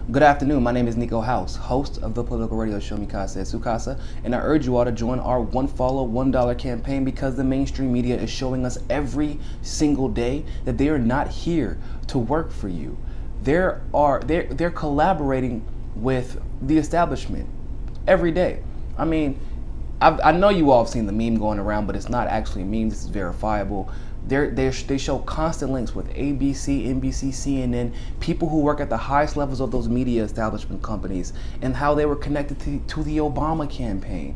Good afternoon, my name is Niko House, host of the political radio show Mikasa et Sukasa, and I urge you all to join our One Follow, $1 campaign because the mainstream media is showing us every single day that they are not here to work for you. They're collaborating with the establishment every day. I mean, I know you all have seen the meme going around, but it's not actually a meme, this is verifiable. They show constant links with ABC, NBC, CNN, people who work at the highest levels of those media establishment companies and how they were connected to the Obama campaign.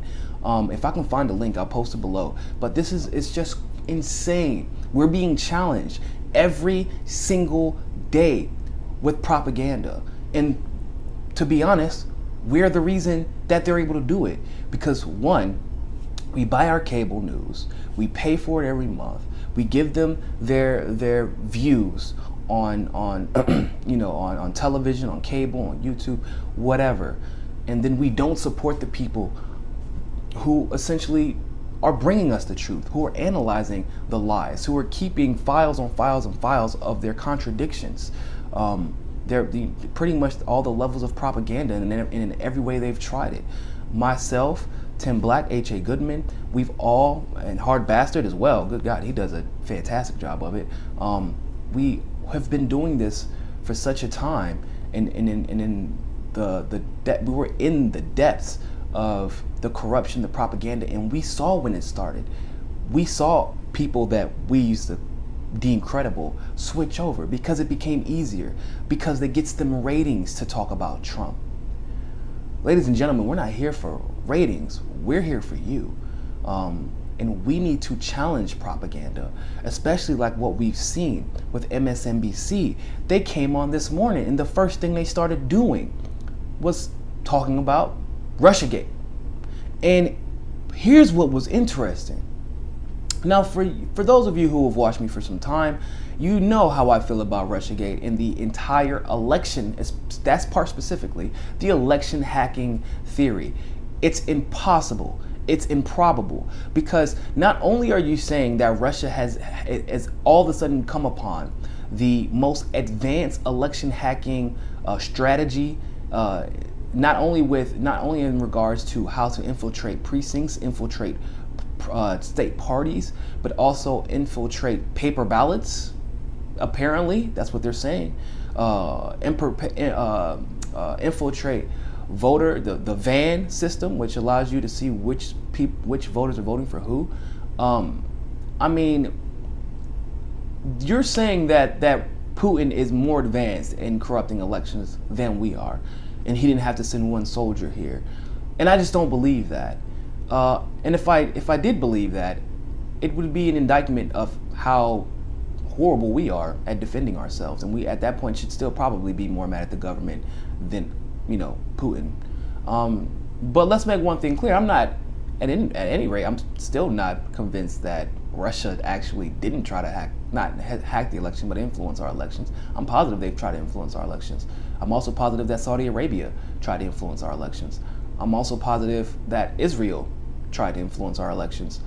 If I can find a link, I'll post it below. But it's just insane. We're being challenged every single day with propaganda. And to be honest, we're the reason that they're able to do it. Because one, we buy our cable news, we pay for it every month. We give them their views on on television, on cable, on YouTube, whatever, and then we don't support the people who essentially are bringing us the truth, who are analyzing the lies, who are keeping files on files and files of their contradictions. They're pretty much all the levels of propaganda, and in every way they've tried it. Myself, Tim Black, H.A. Goodman, we've all, and Hard Bastard as well, good God, he does a fantastic job of it. We have been doing this for such a time, and we were in the depths of the corruption, the propaganda, and we saw when it started. We saw people that we used to deem credible switch over because it became easier, because it gets them ratings to talk about Trump. Ladies and gentlemen, we're not here for ratings. We're here for you. And we need to challenge propaganda, especially like what we've seen with MSNBC. They came on this morning and the first thing they started doing was talking about Russiagate. And here's what was interesting. Now, for those of you who have watched me for some time, you know how I feel about Russiagate and the entire election, that's part specifically, the election hacking theory. It's impossible, it's improbable, because not only are you saying that Russia has all of a sudden come upon the most advanced election hacking strategy, not only in regards to how to infiltrate precincts, infiltrate state parties, but also infiltrate paper ballots. Apparently, that's what they're saying. Infiltrate the van system, which allows you to see which voters are voting for who. I mean, you're saying that Putin is more advanced in corrupting elections than we are, and he didn't have to send one soldier here, and I just don't believe that. And if I did believe that, it would be an indictment of how horrible we are at defending ourselves, and we at that point should still probably be more mad at the government than Putin. But let's make one thing clear: I'm not, at any rate, I'm still not convinced that Russia actually didn't try to not hack the election, but influence our elections. I'm positive they've tried to influence our elections. I'm also positive that Saudi Arabia tried to influence our elections. I'm also positive that Israel tried to influence our elections.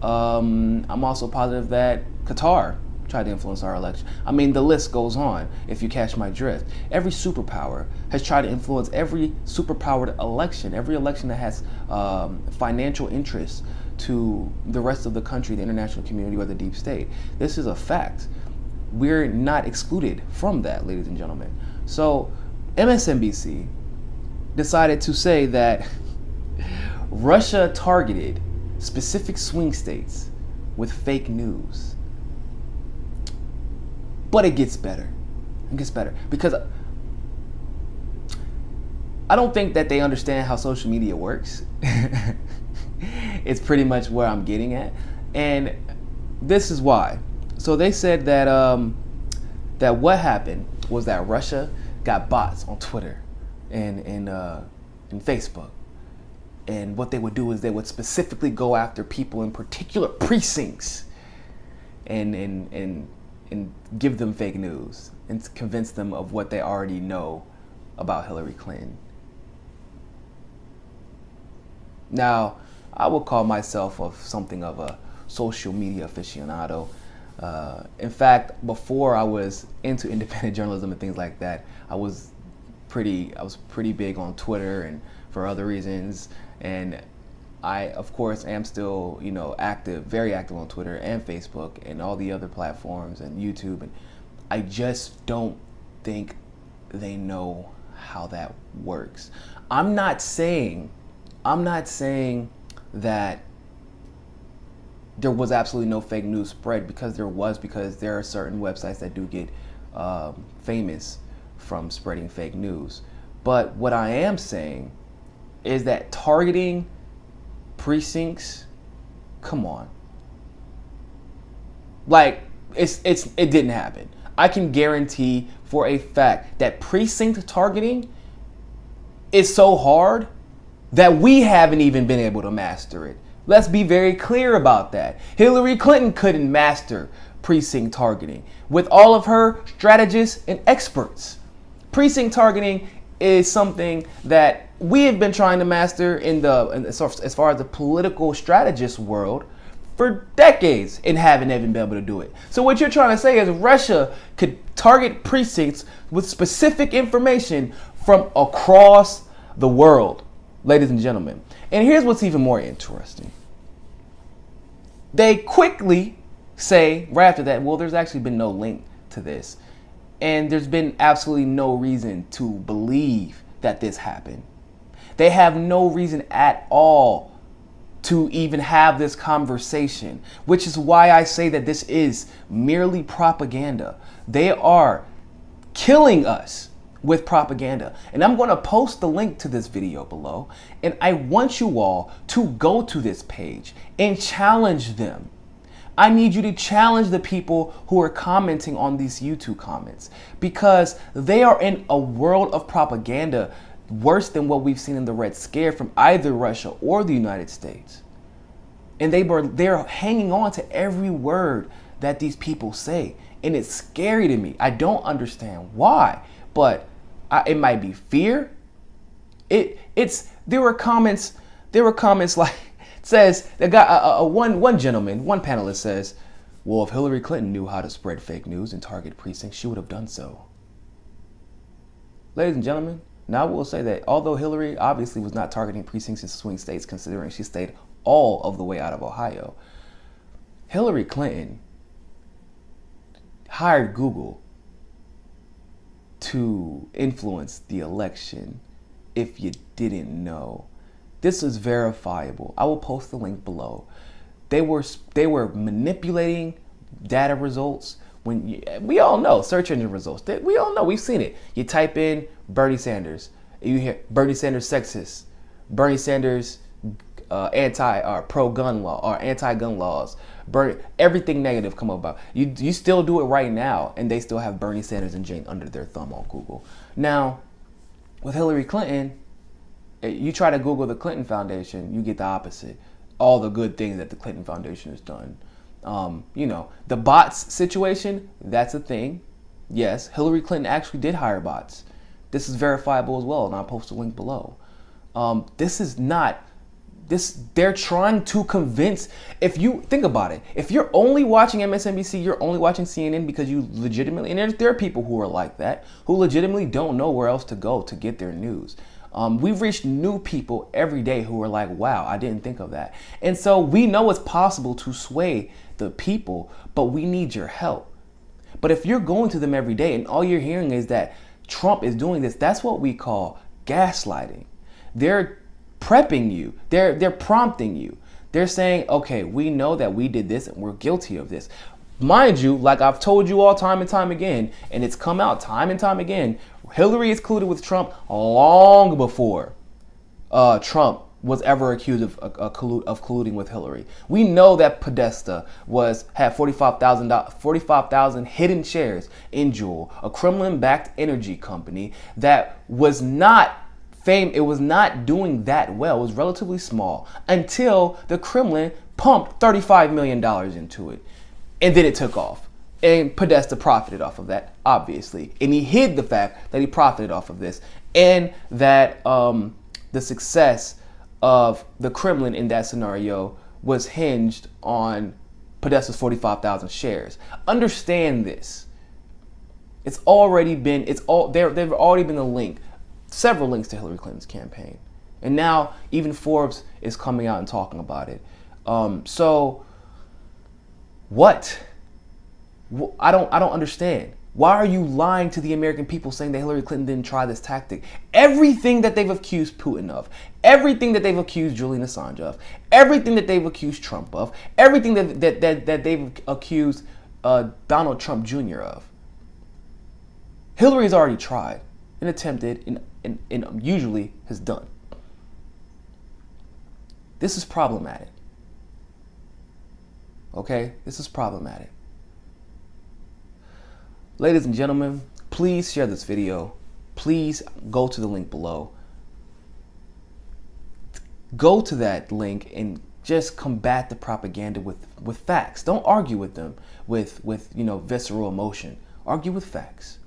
I'm also positive that Qatar tried to influence our election. I mean, the list goes on, if you catch my drift. Every superpower has tried to influence every superpowered election, every election that has financial interests to the rest of the country, the international community, or the deep state. This is a fact. We're not excluded from that, ladies and gentlemen. So MSNBC decided to say that Russia targeted specific swing states with fake news. But it gets better. It gets better because I don't think that they understand how social media works. It's pretty much where I'm getting at, and this is why. So they said that that what happened was that Russia got bots on Twitter and Facebook, and what they would do is they would specifically go after people in particular precincts and give them fake news and convince them of what they already know about Hillary Clinton. Now, I would call myself something of a social media aficionado. In fact, before I was into independent journalism and things like that, I was pretty big on Twitter and for other reasons, and I of course am still, you know, very active on Twitter and Facebook and all the other platforms and YouTube, and I just don't think they know how that works. I'm not saying that there was absolutely no fake news spread, because there are certain websites that do get famous from spreading fake news. But what I am saying is that targeting precincts, come on. Like, it didn't happen. I can guarantee for a fact that precinct targeting is so hard that we haven't even been able to master it. Let's be very clear about that. Hillary Clinton couldn't master precinct targeting with all of her strategists and experts. Precinct targeting is something that we have been trying to master as far as the political strategist world for decades and haven't even been able to do it. So what you're trying to say is Russia could target precincts with specific information from across the world, ladies and gentlemen. And here's what's even more interesting. They quickly say right after that, well, there's actually been no link to this. And there's been absolutely no reason to believe that this happened. They have no reason at all to even have this conversation, which is why I say that this is merely propaganda. They are killing us with propaganda. And I'm going to post the link to this video below, and I want you all to go to this page and challenge them. I need you to challenge the people who are commenting on these YouTube comments, because they are in a world of propaganda worse than what we've seen in the Red Scare from either Russia or the United States. And they're hanging on to every word that these people say. And it's scary to me. I don't understand why, but it might be fear. There were comments like, says the guy, one gentleman, one panelist says, well, if Hillary Clinton knew how to spread fake news and target precincts, she would have done so. Ladies and gentlemen, now I will say that although Hillary obviously was not targeting precincts in swing states, considering she stayed all of the way out of Ohio, Hillary Clinton hired Google to influence the election. If you didn't know, this is verifiable. I will post the link below. They were manipulating data results. We all know search engine results. We all know, we've seen it. You type in Bernie Sanders, you hear Bernie Sanders sexist, Bernie Sanders pro-gun law or anti-gun laws, everything negative come about. You still do it right now, and they still have Bernie Sanders and Jane under their thumb on Google. Now, with Hillary Clinton, you try to Google the Clinton Foundation, you get the opposite. All the good things that the Clinton Foundation has done. You know, the bots situation, that's a thing. Yes, Hillary Clinton actually did hire bots. This is verifiable as well, and I'll post a link below. They're trying to convince, if you think about it, if you're only watching MSNBC, you're only watching CNN because you legitimately, and there are people who are like that, who legitimately don't know where else to go to get their news. We've reached new people every day who are like, wow, I didn't think of that. And so we know it's possible to sway the people, but we need your help. But if you're going to them every day and all you're hearing is that Trump is doing this, that's what we call gaslighting. They're prepping you. They're prompting you. They're saying, okay, we know that we did this and we're guilty of this. Mind you, like I've told you all time and time again, and it's come out time and time again, Hillary is colluded with Trump long before Trump was ever accused of colluding with Hillary. We know that Podesta had 45,000 hidden shares in Juul, a Kremlin-backed energy company that was not it was not doing that well. It was relatively small until the Kremlin pumped $35 million into it. And then it took off. And Podesta profited off of that, obviously. And he hid the fact that he profited off of this. And that the success of the Kremlin in that scenario was hinged on Podesta's 45,000 shares. Understand this. There've already been a link several links to Hillary Clinton's campaign. And now even Forbes is coming out and talking about it. So what? I don't understand. Why are you lying to the American people saying that Hillary Clinton didn't try this tactic? Everything that they've accused Putin of, everything that they've accused Julian Assange of, everything that they've accused Trump of, everything that they've accused Donald Trump Jr. of, Hillary's already tried and attempted and usually has done. This is problematic. Okay? This is problematic. Ladies and gentlemen, please share this video. Please go to the link below. Go to that link and just combat the propaganda with facts. Don't argue with them with visceral emotion. Argue with facts.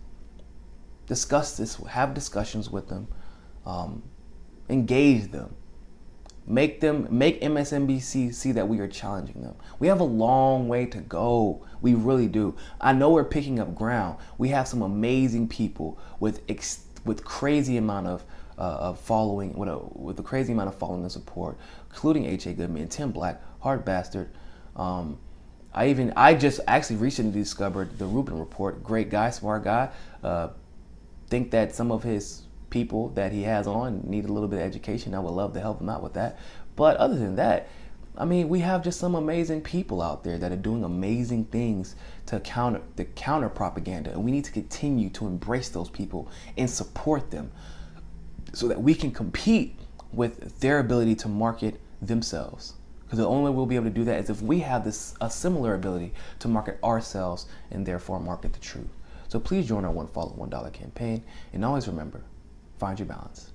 Discuss this. Have discussions with them. Engage them. Make MSNBC see that we are challenging them. We have a long way to go. We really do. I know we're picking up ground. We have some amazing people with crazy amount of following, with a crazy amount of following and support, including H.A. Goodman, Tim Black, Hard Bastard. I just actually recently discovered the Rubin Report. Great guy, smart guy. Think that some of his people that he has on need a little bit of education. I would love to help him out with that. But other than that, I mean, we have just some amazing people out there that are doing amazing things to counter propaganda, and we need to continue to embrace those people and support them so that we can compete with their ability to market themselves. Because the only way we'll be able to do that is if we have a similar ability to market ourselves and therefore market the truth. So please join our $1 Follow $1 campaign, and always remember, find your balance.